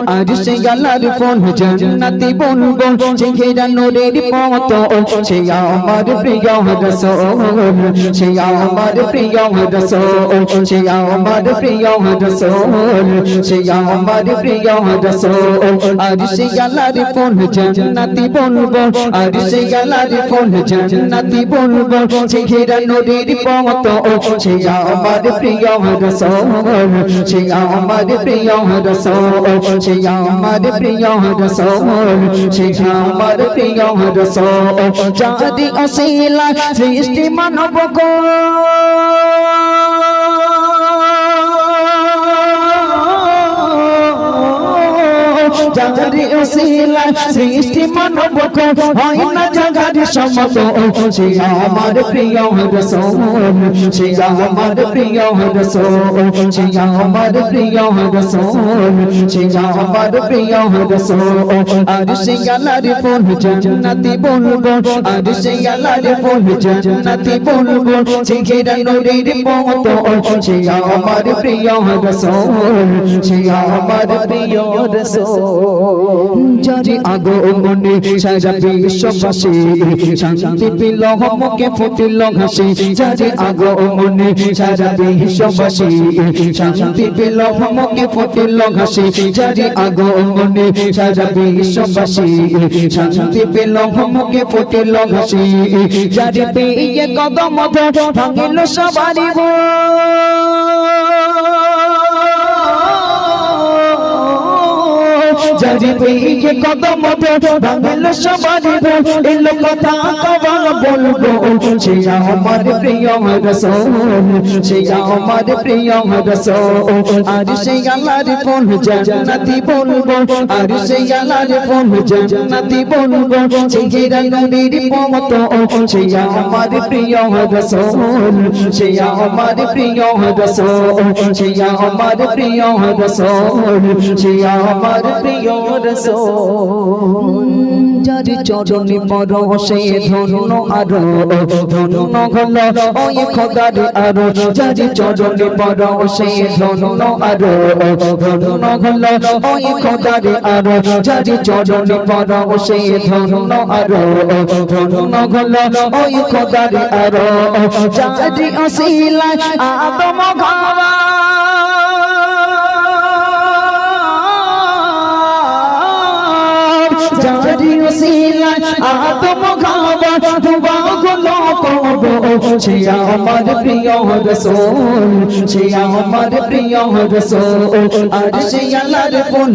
আর সে আল্লাহর ফোন জান্নাতি বলবো চেহারা নূরের মতো সে আমার প্রিয় রাসূল সে আমার প্রিয় রাসূল সে আমার প্রিয় রাসূল সে আমার প্রিয় রাসূল আর সে আল্লাহর ফোন জান্নাতি বলবো আর সে আল্লাহর ফোন জান্নাতি বলবো চেহারা নূরের মতো সে আমার প্রিয় রাসূল সে আমার প্রিয় রাসূল সে আমার প্রিয় রাসূল সে আমার প্রিয় রাসূল জাতি অসিলা সৃষ্টি মানব গো জাগারি অসিলা সৃষ্টি মানব গো হয় না জাগারি সমত সে আমার প্রিয় রাসূল সে আমার প্রিয় রাসূল সে আমার প্রিয় রাসূল সে আমার প্রিয় রাসূল আর সে আল্লাহর ফোন জান্নাতি বলবো আর সে আল্লাহর ফোন জান্নাতি বলবো চেহারা নূরের মতো সে আমার প্রিয় রাসূল সে আমার প্রিয় রাসূল যারে আগমনে সারা বিশ্ববাসী শান্তি পেল মুখে ফুটিল হাসি যারে আগমনে সারা বিশ্ববাসী শান্তি পেল মুখে ফুটিল হাসি যারে আগমনে সারা বিশ্ববাসী শান্তি পেল মুখে ফুটিল হাসি যারে পেয়ে কদম ভাঙিল সবারই যারে পেয়ে কদম ভাঙিল সবারই এলো কথা কবা বলবো সে আমার প্রিয় রাসূল সে আমার প্রিয় রাসূল আর সে আল্লাহর ফোন জান্নাতি বলবো আর সে আল্লাহর ফোন জান্নাতি বলবো চেহারা নূরের মতো সে আমার প্রিয় রাসূল সে আমার প্রিয় রাসূল সে আমার প্রিয় রাসূল সে আমার প্রিয় রাসূল যার চরণে পরশে ধন্য আরো ধন্য হলো ওই খোদার আরো যার চরণে পরশে ধন্য আরো ধন্য হলো ওই খোদার আরো যার চরণে পরশে ধন্য আরো ধন্য হলো ওই খোদার আরো যার অসিলা আদম গাওয়া যারি ওসিলা আদম গাওয়া দুবা গুলো করবো সে আমার প্রিয় রাসূল সে আমার প্রিয় রাসূল আর সে আল্লাহর ফোন